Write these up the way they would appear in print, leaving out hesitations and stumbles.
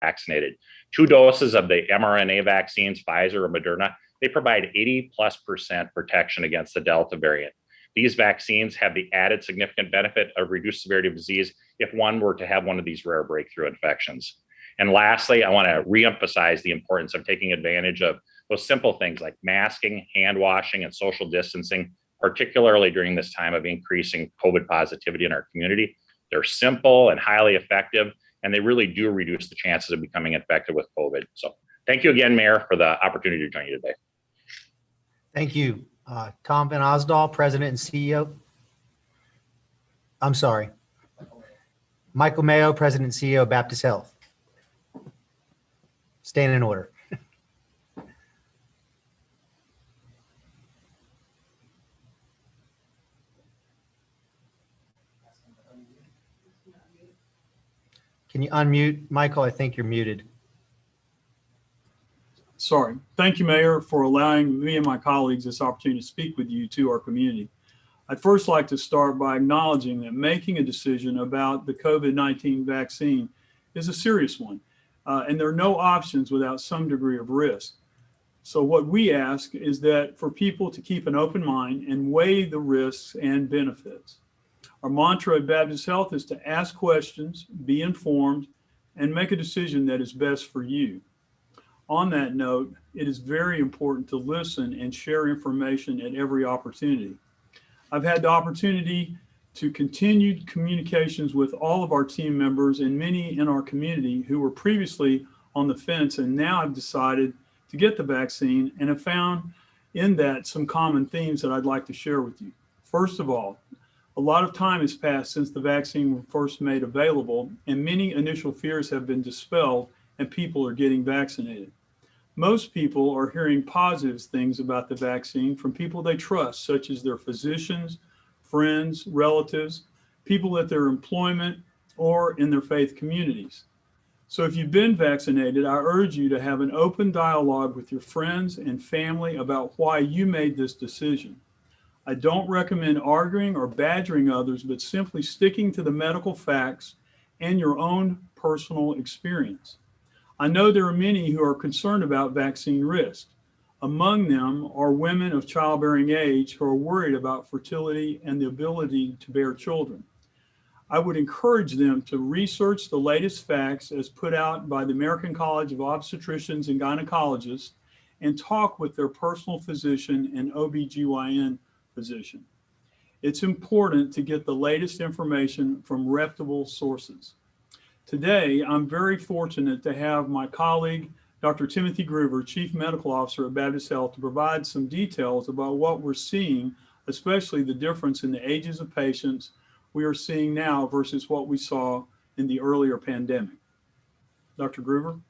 vaccinated. 2 doses of the mRNA vaccines, Pfizer or Moderna, they provide 80+% protection against the Delta variant. These vaccines have the added significant benefit of reduced severity of disease if one were to have one of these rare breakthrough infections. And lastly, I want to reemphasize the importance of taking advantage of those simple things like masking, hand washing, and social distancing, particularly during this time of increasing COVID positivity in our community. They're simple and highly effective, and they really do reduce the chances of becoming infected with COVID. So thank you again, Mayor, for the opportunity to join you today. Thank you. Tom Van Osdol, President and CEO. I'm sorry. Michael Mayo, President and CEO of Baptist Health. Stand in order. Can you unmute, Michael? I think you're muted. Sorry. Thank you, Mayor, for allowing me and my colleagues this opportunity to speak with you to our community. I'd first like to start by acknowledging that making a decision about the COVID-19 vaccine is a serious one, and there are no options without some degree of risk. So what we ask is that for people to keep an open mind and weigh the risks and benefits. Our mantra at Baptist Health is to ask questions, be informed, and make a decision that is best for you. On that note, it is very important to listen and share information at every opportunity. I've had the opportunity to continue communications with all of our team members and many in our community who were previously on the fence and now have decided to get the vaccine, and have found in that some common themes that I'd like to share with you. First of all, a lot of time has passed since the vaccine was first made available, and many initial fears have been dispelled and people are getting vaccinated. Most people are hearing positive things about the vaccine from people they trust, such as their physicians, friends, relatives, people at their employment, or in their faith communities. So if you've been vaccinated, I urge you to have an open dialogue with your friends and family about why you made this decision. I don't recommend arguing or badgering others, but simply sticking to the medical facts and your own personal experience. I know there are many who are concerned about vaccine risk. Among them are women of childbearing age who are worried about fertility and the ability to bear children. I would encourage them to research the latest facts as put out by the American College of Obstetricians and Gynecologists and talk with their personal physician and OBGYN physician. It's important to get the latest information from reputable sources. Today, I'm very fortunate to have my colleague, Dr. Timothy Gruver, Chief Medical Officer at Baptist Health, to provide some details about what we're seeing, especially the difference in the ages of patients we are seeing now versus what we saw in the earlier pandemic. Dr. Gruver?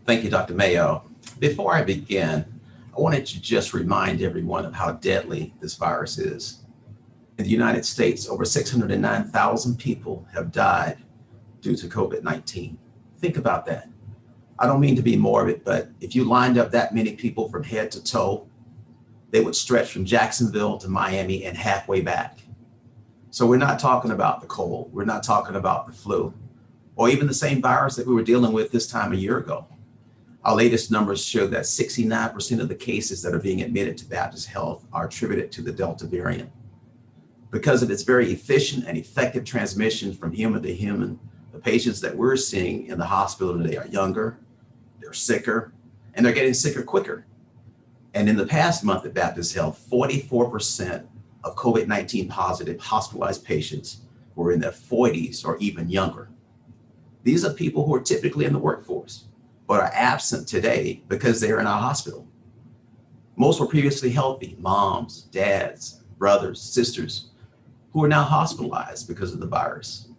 Thank you, Dr. Mayo. Before I begin, I wanted to just remind everyone of how deadly this virus is. In the United States, over 609,000 people have died due to COVID-19. Think about that. I don't mean to be morbid, but if you lined up that many people from head to toe, they would stretch from Jacksonville to Miami and halfway back. So we're not talking about the cold. We're not talking about the flu, or even the same virus that we were dealing with this time a year ago. Our latest numbers show that 69% of the cases that are being admitted to Baptist Health are attributed to the Delta variant. Because of its very efficient and effective transmission from human to human, the patients that we're seeing in the hospital today are younger, they're sicker, and they're getting sicker quicker. And in the past month at Baptist Health, 44% of COVID-19 positive hospitalized patients were in their 40s or even younger. These are people who are typically in the workforce, but are absent today because they're in our hospital. Most were previously healthy, moms, dads, brothers, sisters, who are now hospitalized because of the virus.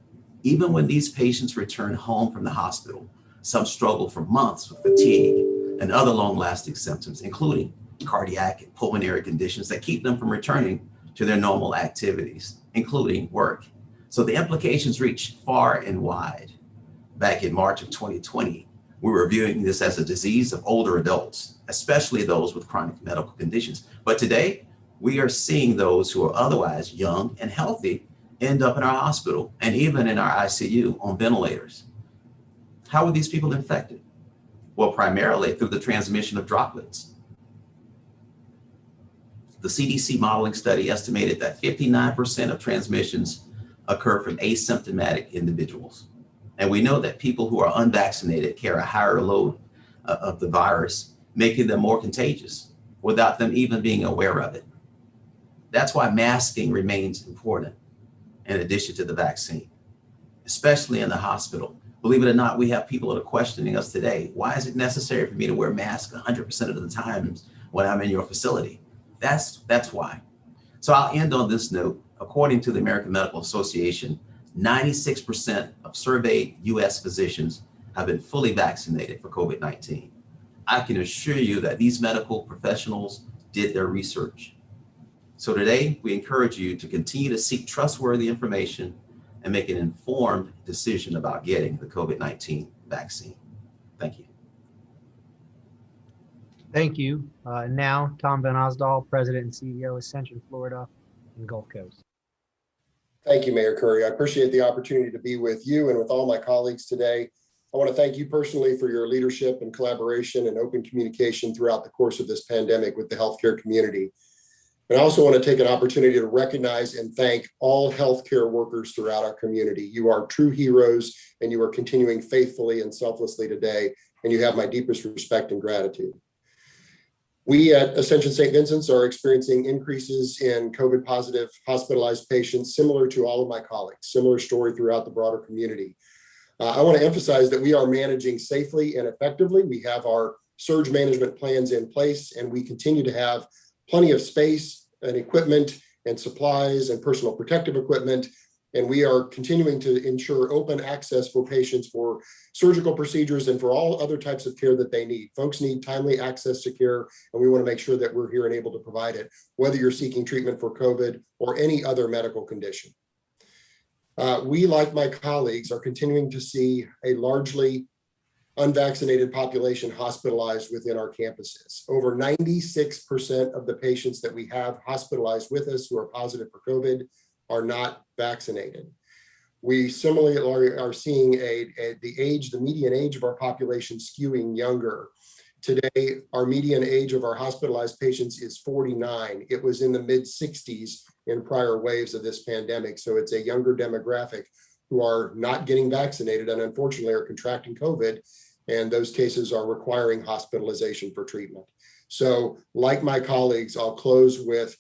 Even when these patients return home from the hospital, some struggle for months with fatigue and other long-lasting symptoms, including cardiac and pulmonary conditions that keep them from returning to their normal activities, including work. So the implications reach far and wide. Back in March of 2020, we were viewing this as a disease of older adults, especially those with chronic medical conditions. But today, we are seeing those who are otherwise young and healthy end up in our hospital and even in our ICU on ventilators. How were these people infected? Well, primarily through the transmission of droplets. The CDC modeling study estimated that 59% of transmissions occur from asymptomatic individuals. And we know that people who are unvaccinated carry a higher load of the virus, making them more contagious without them even being aware of it. That's why masking remains important in addition to the vaccine, especially in the hospital. Believe it or not, we have people that are questioning us today. Why is it necessary for me to wear masks 100% of the times when I'm in your facility? That's why. So I'll end on this note. According to the American Medical Association, 96% of surveyed US physicians have been fully vaccinated for COVID-19. I can assure you that these medical professionals did their research. So today, we encourage you to continue to seek trustworthy information and make an informed decision about getting the COVID-19 vaccine. Thank you. Thank you. Now, Tom Van Osdol, President and CEO, Ascension, Florida, and Gulf Coast. Thank you, Mayor Curry. I appreciate the opportunity to be with you and with all my colleagues today. I want to thank you personally for your leadership and collaboration and open communication throughout the course of this pandemic with the healthcare community. And I also want to take an opportunity to recognize and thank all healthcare workers throughout our community. You are true heroes, and you are continuing faithfully and selflessly today, and you have my deepest respect and gratitude. We at Ascension St. Vincent's are experiencing increases in COVID positive hospitalized patients, similar to all of my colleagues, similar story throughout the broader community. I want to emphasize that we are managing safely and effectively. We have our surge management plans in place, and we continue to have plenty of space and equipment and supplies and personal protective equipment. And we are continuing to ensure open access for patients for surgical procedures and for all other types of care that they need. Folks need timely access to care, and we want to make sure that we're here and able to provide it, whether you're seeking treatment for COVID or any other medical condition. We, like my colleagues, are continuing to see a largely unvaccinated population hospitalized within our campuses. Over 96% of the patients that we have hospitalized with us who are positive for COVID are not vaccinated. We similarly are seeing the median age of our population skewing younger. Today, our median age of our hospitalized patients is 49. It was in the mid-60s in prior waves of this pandemic. So it's a younger demographic who are not getting vaccinated and unfortunately are contracting COVID, and those cases are requiring hospitalization for treatment. So like my colleagues, I'll close with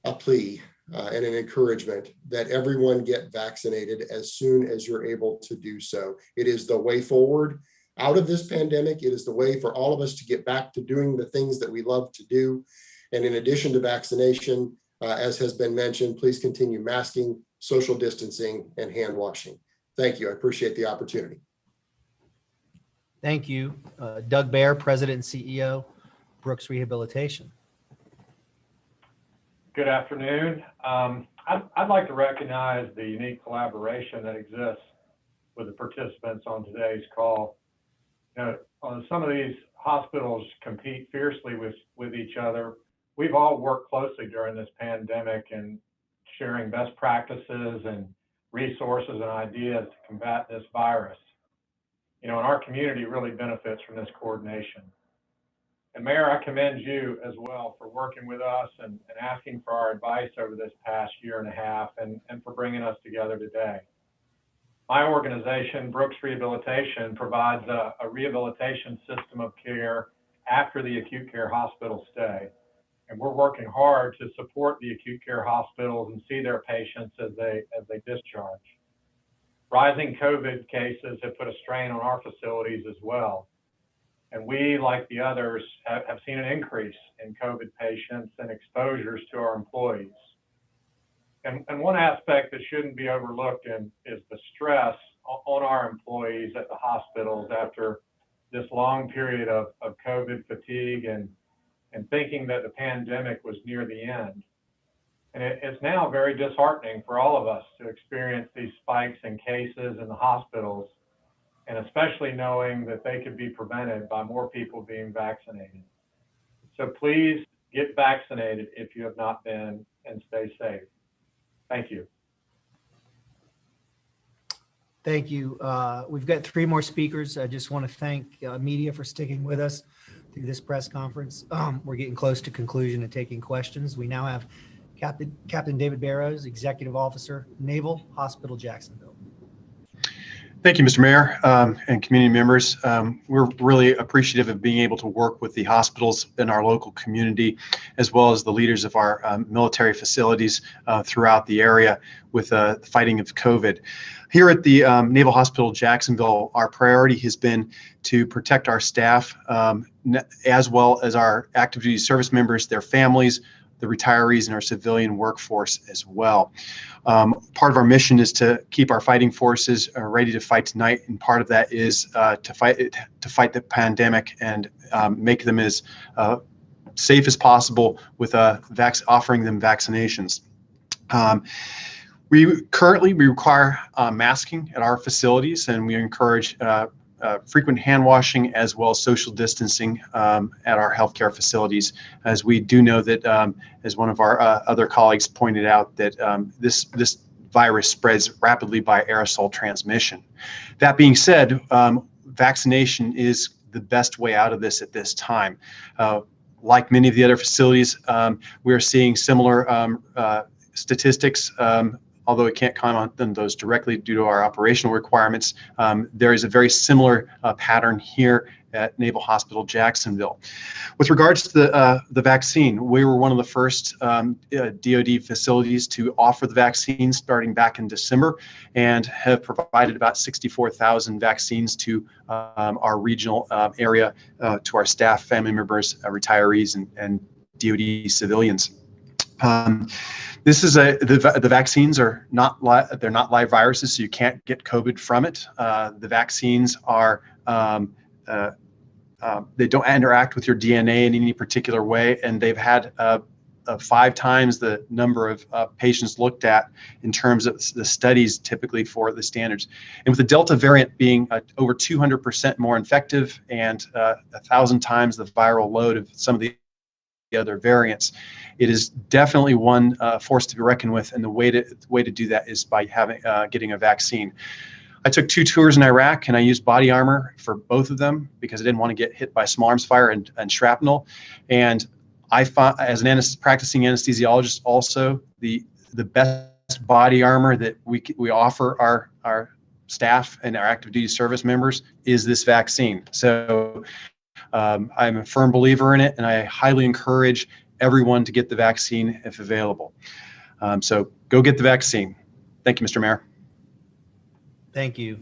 a plea and an encouragement that everyone get vaccinated as soon as you're able to do so. It is the way forward out of this pandemic. It is the way for all of us to get back to doing the things that we love to do. And in addition to vaccination, as has been mentioned, please continue masking, social distancing, and hand washing. Thank you. I appreciate the opportunity. Thank you. Doug Baer, President and CEO, Brooks Rehabilitation. Good afternoon. I'd like to recognize the unique collaboration that exists with the participants on today's call. You know, some of these hospitals compete fiercely with each other. We've all worked closely during this pandemic and sharing best practices and resources and ideas to combat this virus. You know, and our community really benefits from this coordination. And Mayor, I commend you as well for working with us and asking for our advice over this past year and a half and for bringing us together today. My organization, Brooks Rehabilitation, provides a rehabilitation system of care after the acute care hospital stay. And we're working hard to support the acute care hospitals and see their patients as they discharge. Rising COVID cases have put a strain on our facilities as well. And we, like the others, have seen an increase in COVID patients and exposures to our employees. And one aspect that shouldn't be overlooked is the stress on our employees at the hospitals after this long period of COVID fatigue and thinking that the pandemic was near the end. And it's now very disheartening for all of us to experience these spikes in cases in the hospitals, and especially knowing that they could be prevented by more people being vaccinated. So please get vaccinated if you have not been, and stay safe. Thank you. Thank you. We've got 3 more speakers. I just want to thank media for sticking with us through this press conference. We're getting close to conclusion and taking questions. We now have Captain David Barrows, Executive Officer, Naval Hospital, Jacksonville. Thank you, Mr. Mayor, and community members. We're really appreciative of being able to work with the hospitals in our local community, as well as the leaders of our military facilities throughout the area with the fighting of COVID. Here at the Naval Hospital, Jacksonville, our priority has been to protect our staff, as well as our active duty service members, their families, the retirees, and our civilian workforce as well. Part of our mission is to keep our fighting forces ready to fight tonight, and part of that is to fight the pandemic and make them as safe as possible with offering them vaccinations. We require masking at our facilities, and we encourage frequent hand washing as well as social distancing at our healthcare facilities, as we do know that, as one of our other colleagues pointed out, that this virus spreads rapidly by aerosol transmission. That being said, vaccination is the best way out of this at this time. Like many of the other facilities, we're seeing similar statistics. Although we can't comment on those directly due to our operational requirements, there is a very similar pattern here at Naval Hospital, Jacksonville. With regards to the vaccine, we were one of the first DoD facilities to offer the vaccine starting back in December, and have provided about 64,000 vaccines to our regional area, to our staff, family members, retirees, and DoD civilians. This is the vaccines are not they're not live viruses, so you can't get COVID from it. The vaccines are they don't interact with your DNA in any particular way, and they've had 5 times the number of patients looked at in terms of the studies typically for the standards. And with the Delta variant being over 200% more infective and 1,000 times the viral load of some of the other variants, it is definitely one force to be reckoned with, and the way to do that is by getting a vaccine. I took 2 tours in Iraq, and I used body armor for both of them because I didn't want to get hit by small arms fire and shrapnel. And I found, as an practicing anesthesiologist, also the best body armor that we offer our staff and our active duty service members is this vaccine. So I'm a firm believer in it, and I highly encourage everyone to get the vaccine if available. So go get the vaccine. Thank you, Mr. Mayor. Thank you.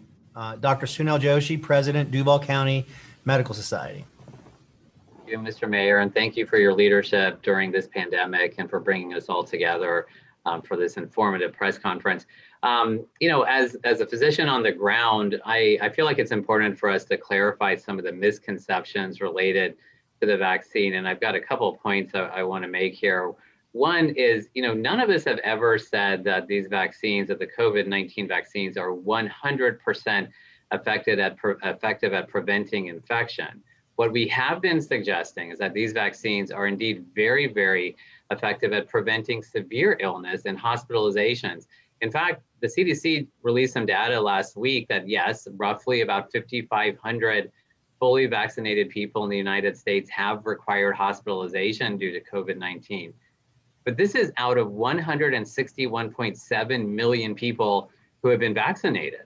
Dr. Sunil Joshi, President, Duval County Medical Society. Thank you, Mr. Mayor, and thank you for your leadership during this pandemic and for bringing us all together for this informative press conference. As a physician on the ground, I feel like it's important for us to clarify some of the misconceptions related to the vaccine. And I've got a couple of points I want to make here. One is, none of us have ever said that these vaccines, that the COVID-19 vaccines are 100% effective at preventing infection. What we have been suggesting is that these vaccines are indeed very, very effective at preventing severe illness and hospitalizations. In fact, the CDC released some data last week that yes, roughly about 5,500 fully vaccinated people in the United States have required hospitalization due to COVID-19. But this is out of 161.7 million people who have been vaccinated.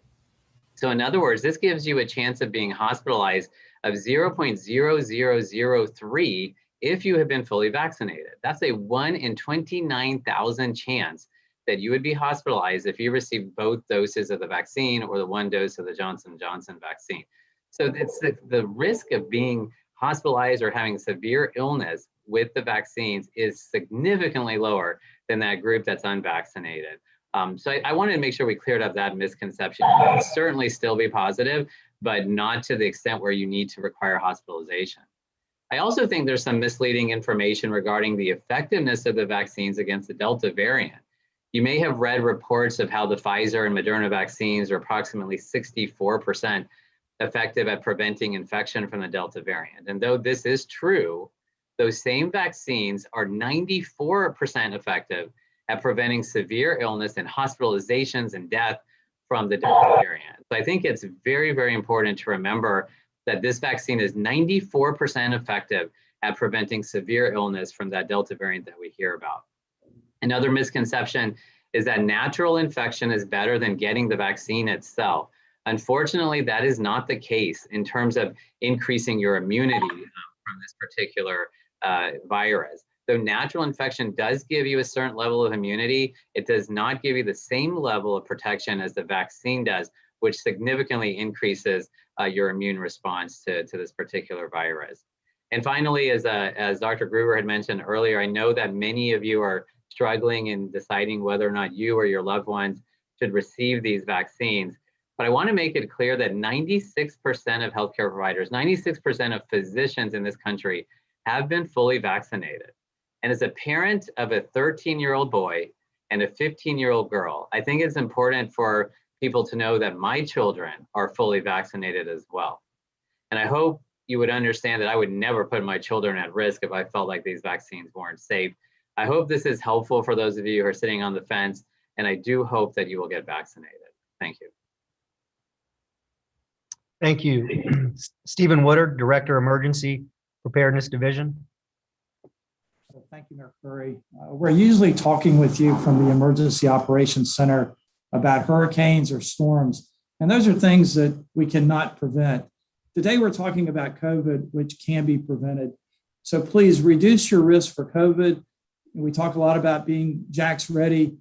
So in other words, this gives you a chance of being hospitalized of 0.0003 if you have been fully vaccinated. That's a 1 in 29,000 chance that you would be hospitalized if you received both doses of the vaccine or the 1 dose of the Johnson & Johnson vaccine. So it's the risk of being hospitalized or having severe illness with the vaccines is significantly lower than that group that's unvaccinated. So I wanted to make sure we cleared up that misconception. You can certainly still be positive, but not to the extent where you need to require hospitalization. I also think there's some misleading information regarding the effectiveness of the vaccines against the Delta variant. You may have read reports of how the Pfizer and Moderna vaccines are approximately 64% effective at preventing infection from the Delta variant. And though this is true, those same vaccines are 94% effective at preventing severe illness and hospitalizations and death from the Delta variant. So I think it's very, very important to remember that this vaccine is 94% effective at preventing severe illness from that Delta variant that we hear about. Another misconception is that natural infection is better than getting the vaccine itself. Unfortunately, that is not the case in terms of increasing your immunity from this particular virus. Though natural infection does give you a certain level of immunity, it does not give you the same level of protection as the vaccine does, which significantly increases your immune response to this particular virus. And finally, as Dr. Gruber had mentioned earlier, I know that many of you are struggling in deciding whether or not you or your loved ones should receive these vaccines. But I want to make it clear that 96% of healthcare providers, 96% of physicians in this country have been fully vaccinated. And as a parent of a 13-year-old boy and a 15-year-old girl, I think it's important for people to know that my children are fully vaccinated as well. And I hope you would understand that I would never put my children at risk if I felt like these vaccines weren't safe. I hope this is helpful for those of you who are sitting on the fence, and I do hope that you will get vaccinated. Thank you. Thank you. Stephen Woodard, Director, Emergency Preparedness Division. Thank you, Mayor Curry. We're usually talking with you from the Emergency Operations Center about hurricanes or storms, and those are things that we cannot prevent. Today, we're talking about COVID, which can be prevented. So please reduce your risk for COVID. We talk a lot about being Jax ready.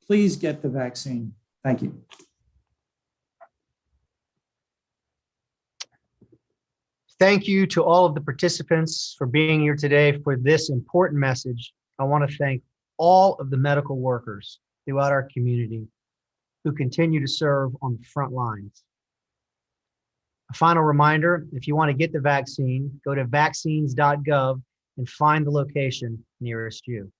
Please get the vaccine. Thank you. Thank you to all of the participants for being here today for this important message. I want to thank all of the medical workers throughout our community who continue to serve on the front lines. A final reminder, if you want to get the vaccine, go to vaccines.gov and find the location nearest you.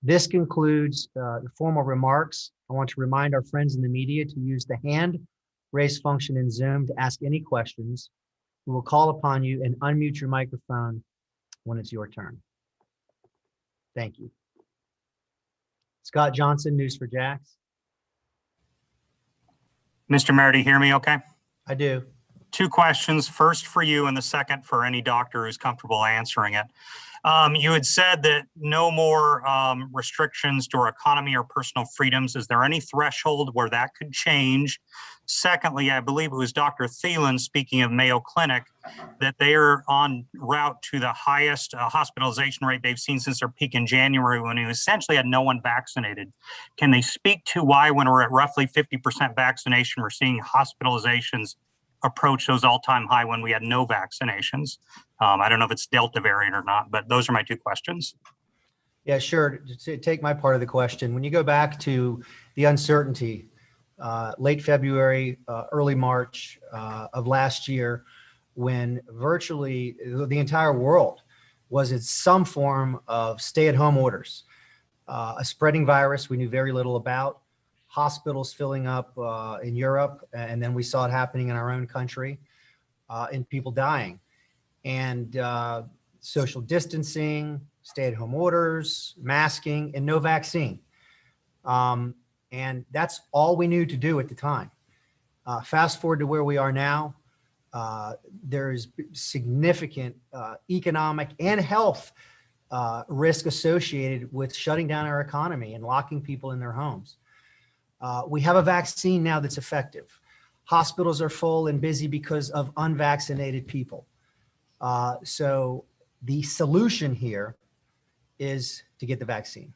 This concludes the formal remarks. I want to remind our friends in the media to use the hand raise function in Zoom to ask any questions. We will call upon you and unmute your microphone when it's your turn. Thank you. Scott Johnson, News for Jax. Mr. Mayor, do you hear me okay? I do. Two questions, first for you and the second for any doctor who's comfortable answering it. You had said that no more restrictions to our economy or personal freedoms. Is there any threshold where that could change? Secondly, I believe it was Dr. Thielen, speaking of Mayo Clinic, that they are en route to the highest hospitalization rate they've seen since their peak in January, when we essentially had no one vaccinated. Can they speak to why, when we're at roughly 50% vaccination, we're seeing hospitalizations approach those all-time high when we had no vaccinations? I don't know if it's Delta variant or not, but those are my two questions. Yeah, sure. To take my part of the question, when you go back to the uncertainty, late February, early March of last year, when virtually the entire world was in some form of stay-at-home orders, a spreading virus we knew very little about, hospitals filling up in Europe, and then we saw it happening in our own country, and people dying, and social distancing, stay-at-home orders, masking, and no vaccine. And that's all we knew to do at the time. Fast forward to where we are now, there is significant economic and health risk associated with shutting down our economy and locking people in their homes. We have a vaccine now that's effective. Hospitals are full and busy because of unvaccinated people. So the solution here is to get the vaccine.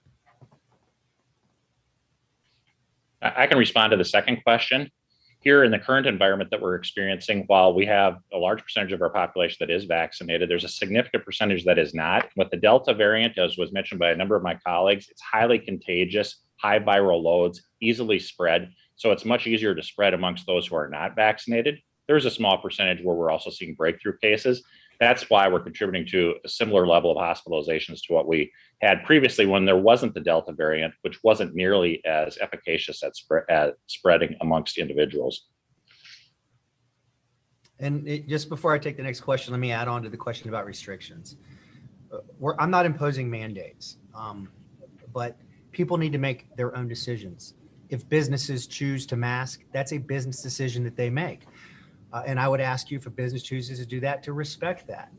I can respond to the second question. Here in the current environment that we're experiencing, while we have a large percentage of our population that is vaccinated, there's a significant percentage that is not. With the Delta variant, as was mentioned by a number of my colleagues, it's highly contagious, high viral loads, easily spread. So it's much easier to spread amongst those who are not vaccinated. There's a small percentage where we're also seeing breakthrough cases. That's why we're contributing to a similar level of hospitalizations to what we had previously when there wasn't the Delta variant, which wasn't nearly as efficacious at spreading amongst individuals. And just before I take the next question, let me add on to the question about restrictions. I'm not imposing mandates, but people need to make their own decisions. If businesses choose to mask, that's a business decision that they make. And I would ask you, if a business chooses to do that, to respect that.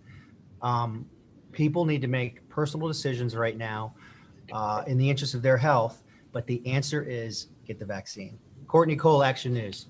People need to make personal decisions right now in the interest of their health, but the answer is get the vaccine. Courtney Cole, Action News.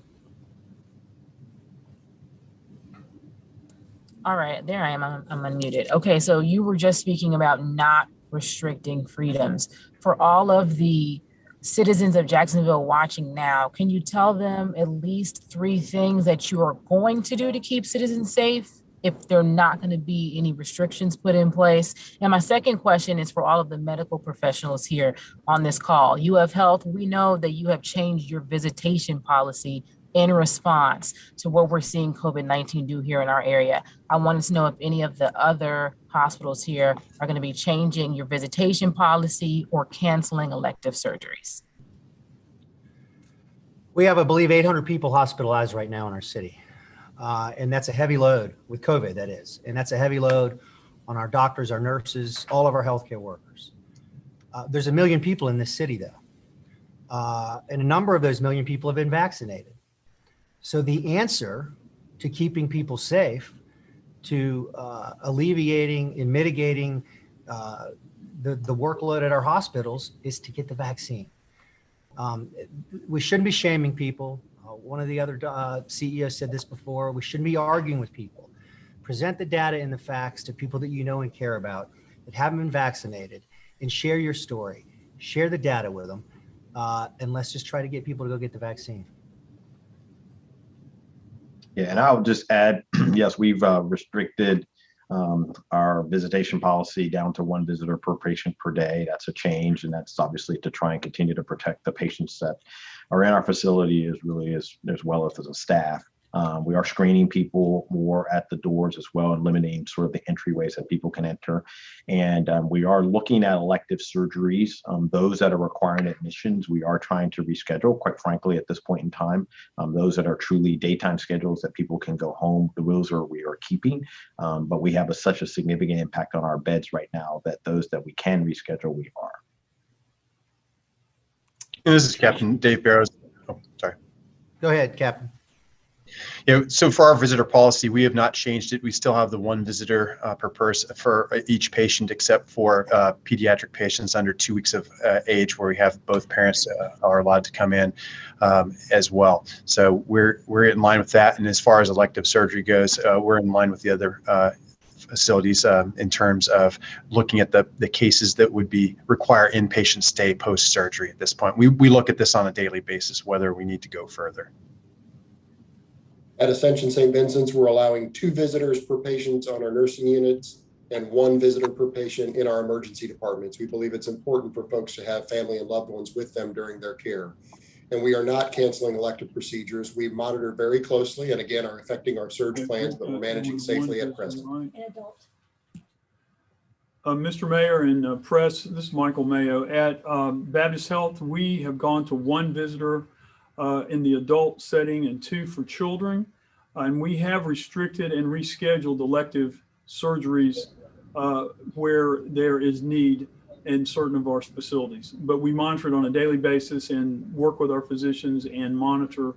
All right, there I am. I'm unmuted. Okay, so you were just speaking about not restricting freedoms. For all of the citizens of Jacksonville watching now, can you tell them at least 3 things that you are going to do to keep citizens safe if there are not going to be any restrictions put in place? And my second question is for all of the medical professionals here on this call. You have health. We know that you have changed your visitation policy in response to what we're seeing COVID-19 do here in our area. I wanted to know if any of the other hospitals here are going to be changing your visitation policy or canceling elective surgeries. We have, I believe, 800 people hospitalized right now in our city. And that's a heavy load with COVID, that is. And that's a heavy load on our doctors, our nurses, all of our healthcare workers. There's 1 million people in this city, though. And a number of those 1 million people have been vaccinated. So the answer to keeping people safe, to alleviating and mitigating the workload at our hospitals, is to get the vaccine. We shouldn't be shaming people. One of the other CEOs said this before. We shouldn't be arguing with people. Present the data and the facts to people that you know and care about that haven't been vaccinated, and share your story. Share the data with them, and let's just try to get people to go get the vaccine. Yeah, and I'll just add, yes, we've restricted our visitation policy down to 1 visitor per patient per day. That's a change, and that's obviously to try and continue to protect the patients that are in our facility as well as the staff. We are screening people more at the doors as well, and limiting sort of the entryways that people can enter. And we are looking at elective surgeries. Those that are requiring admissions, we are trying to reschedule, quite frankly, at this point in time. Those that are truly daytime schedules that people can go home, those we are keeping. But we have such a significant impact on our beds right now that those that we can reschedule, we are. And this is Captain Dave Barrows. Oh, sorry. Go ahead, Captain. So for our visitor policy, we have not changed it. We still have the 1 visitor per person for each patient, except for pediatric patients under 2 weeks of age, where we have both parents are allowed to come in as well. So we're in line with that. And as far as elective surgery goes, we're in line with the other facilities in terms of looking at the cases that would require inpatient stay post-surgery at this point. We look at this on a daily basis, whether we need to go further. At Ascension St. Vincent's, we're allowing 2 visitors per patient on our nursing units and 1 visitor per patient in our emergency departments. We believe it's important for folks to have family and loved ones with them during their care. And we are not canceling elective procedures. We monitor very closely and again are affecting our surge plans, but we're managing safely at present. Mr. Mayor and press, this is Michael Mayo. At Baptist Health, we have gone to 1 visitor in the adult setting and 2 for children. And we have restricted and rescheduled elective surgeries where there is need in certain of our facilities. But we monitor it on a daily basis and work with our physicians and monitor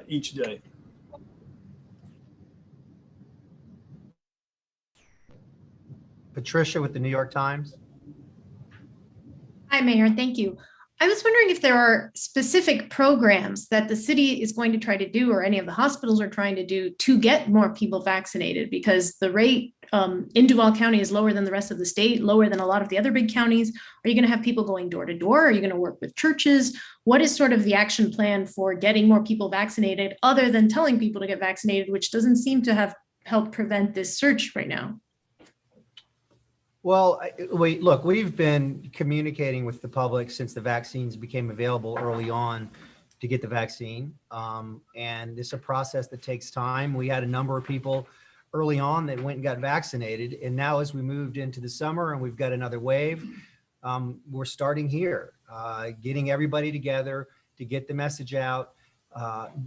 each day. Patricia with the New York Times. Hi, Mayor. Thank you. I was wondering if there are specific programs that the city is going to try to do, or any of the hospitals are trying to do, to get more people vaccinated, because the rate in Duval County is lower than the rest of the state, lower than a lot of the other big counties. Are you going to have people going door to door? Are you going to work with churches? What is sort of the action plan for getting more people vaccinated, other than telling people to get vaccinated, which doesn't seem to have helped prevent this surge right now? Well, look, we've been communicating with the public since the vaccines became available early on to get the vaccine. And it's a process that takes time. We had a number of people early on that went and got vaccinated. And now as we moved into the summer and we've got another wave, we're starting here, getting everybody together to get the message out.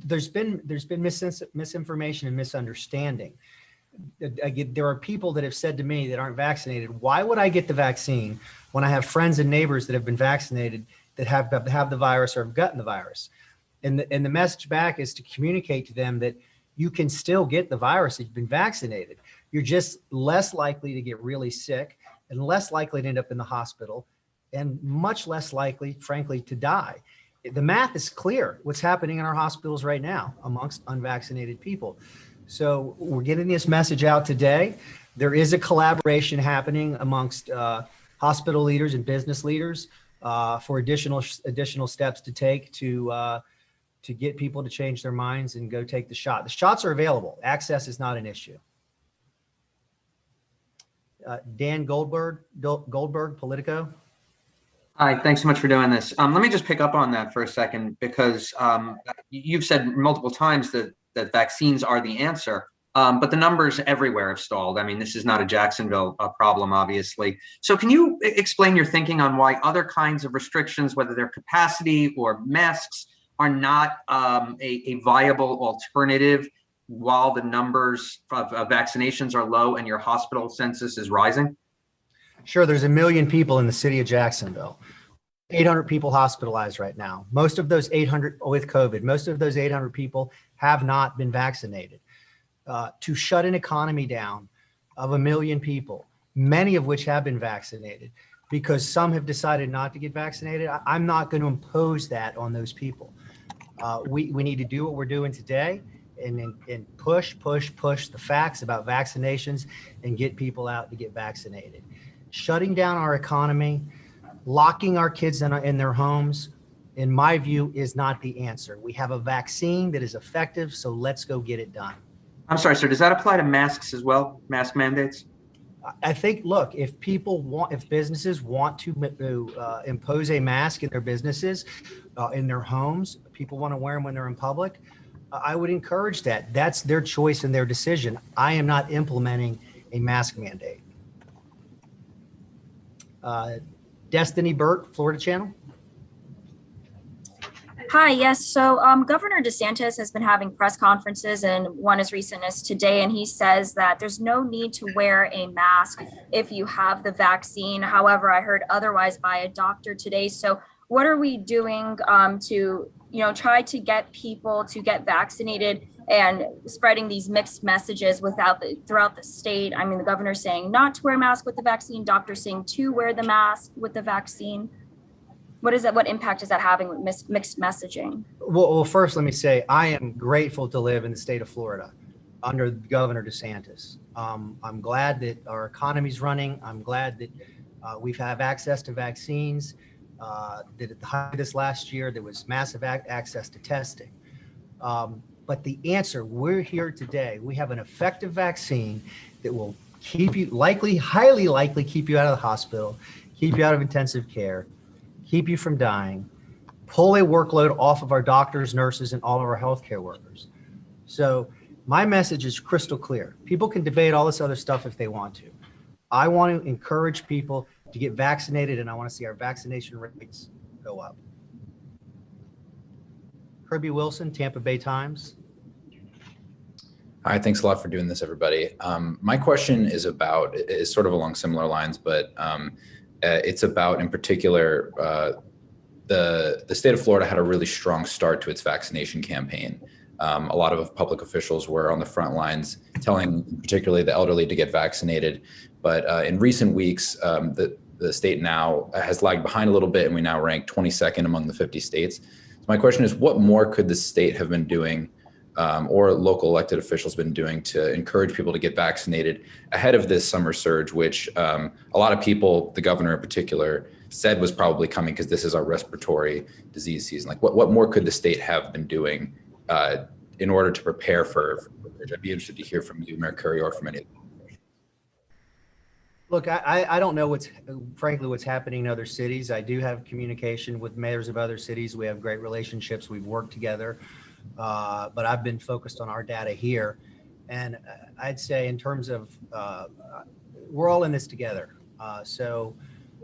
There's been misinformation and misunderstanding. There are people that have said to me that aren't vaccinated, why would I get the vaccine when I have friends and neighbors that have been vaccinated that have the virus or have gotten the virus. And the message back is to communicate to them that you can still get the virus if you've been vaccinated. You're just less likely to get really sick and less likely to end up in the hospital and much less likely, frankly, to die. The math is clear what's happening in our hospitals right now amongst unvaccinated people. So we're getting this message out today. There is a collaboration happening amongst hospital leaders and business leaders for additional steps to take to get people to change their minds and go take the shot. The shots are available. Access is not an issue. Dan Goldberg, Politico. Hi, thanks so much for doing this. Let me just pick up on that for a second, because you've said multiple times that vaccines are the answer, but the numbers everywhere have stalled. I mean, this is not a Jacksonville problem, obviously. So can you explain your thinking on why other kinds of restrictions, whether they're capacity or masks, are not a viable alternative while the numbers of vaccinations are low and your hospital census is rising? Sure, there's 1 million people in the city of Jacksonville. 800 people hospitalized right now. Most of those 800 with COVID, most of those 800 people have not been vaccinated. To shut an economy down of 1 million people, many of which have been vaccinated, because some have decided not to get vaccinated, I'm not going to impose that on those people. We need to do what we're doing today and push the facts about vaccinations and get people out to get vaccinated. Shutting down our economy, locking our kids in their homes, in my view, is not the answer. We have a vaccine that is effective, so let's go get it done. I'm sorry, sir, does that apply to masks as well, mask mandates? I think, look, if businesses want to impose a mask in their businesses, in their homes, people want to wear them when they're in public, I would encourage that. That's their choice and their decision. I am not implementing a mask mandate. Destiny Burt, Florida Channel. Hi, yes. So Governor DeSantis has been having press conferences, and one as recent as today, and he says that there's no need to wear a mask if you have the vaccine. However, I heard otherwise by a doctor today. So what are we doing to try to get people to get vaccinated and spreading these mixed messages throughout the state? I mean, the governor's saying not to wear a mask with the vaccine, doctors saying to wear the mask with the vaccine. What is that? What impact is that having with mixed messaging? Well, first, let me say I am grateful to live in the state of Florida under Governor DeSantis. I'm glad that our economy's running. I'm glad that we have access to vaccines. That at the height of this last year, there was massive access to testing. But the answer, we're here today. We have an effective vaccine that will keep you highly likely keep you out of the hospital, keep you out of intensive care, keep you from dying, pull a workload off of our doctors, nurses, and all of our healthcare workers. So my message is crystal clear. People can debate all this other stuff if they want to. I want to encourage people to get vaccinated, and I want to see our vaccination rates go up. Kirby Wilson, Tampa Bay Times. Hi, thanks a lot for doing this, everybody. My question is sort of along similar lines, but it's about, in particular, the state of Florida had a really strong start to its vaccination campaign. A lot of public officials were on the front lines telling particularly the elderly to get vaccinated. But in recent weeks, the state now has lagged behind a little bit, and we now rank 22nd among the 50 states. So my question is, what more could the state have been doing or local elected officials been doing to encourage people to get vaccinated ahead of this summer surge, which a lot of people, the governor in particular, said was probably coming because this is our respiratory disease season? Like, what more could the state have been doing in order to prepare for? I'd be interested to hear from you, Mayor Curry, or from any of them. Look, I don't know frankly what's happening in other cities. I do have communication with mayors of other cities. We have great relationships. We've worked together, but I've been focused on our data here. And I'd say in terms of, we're all in this together. So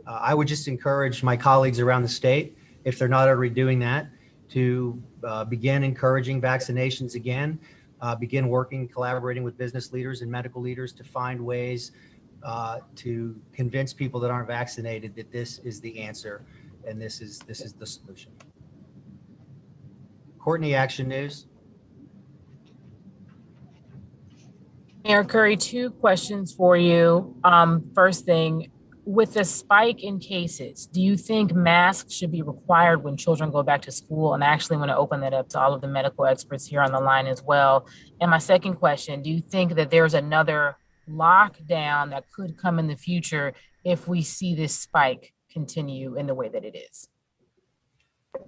I would just encourage my colleagues around the state, if they're not already doing that, to begin encouraging vaccinations again, begin working, collaborating with business leaders and medical leaders to find ways to convince people that aren't vaccinated that this is the answer and this is the solution. Courtney, Action News. Mayor Curry, two questions for you. First thing, with the spike in cases, do you think masks should be required when children go back to school? And I actually want to open that up to all of the medical experts here on the line as well. And my second question, do you think that there's another lockdown that could come in the future if we see this spike continue in the way that it is?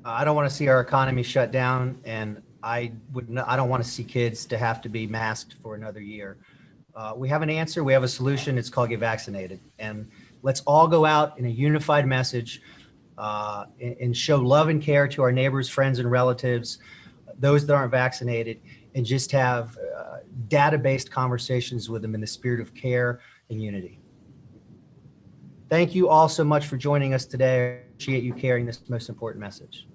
I don't want to see our economy shut down, and I don't want to see kids to have to be masked for another year. We have an answer. We have a solution. It's called get vaccinated. And let's all go out in a unified message and show love and care to our neighbors, friends, and relatives, those that aren't vaccinated, and just have data-based conversations with them in the spirit of care and unity. Thank you all so much for joining us today. I appreciate you carrying this most important message.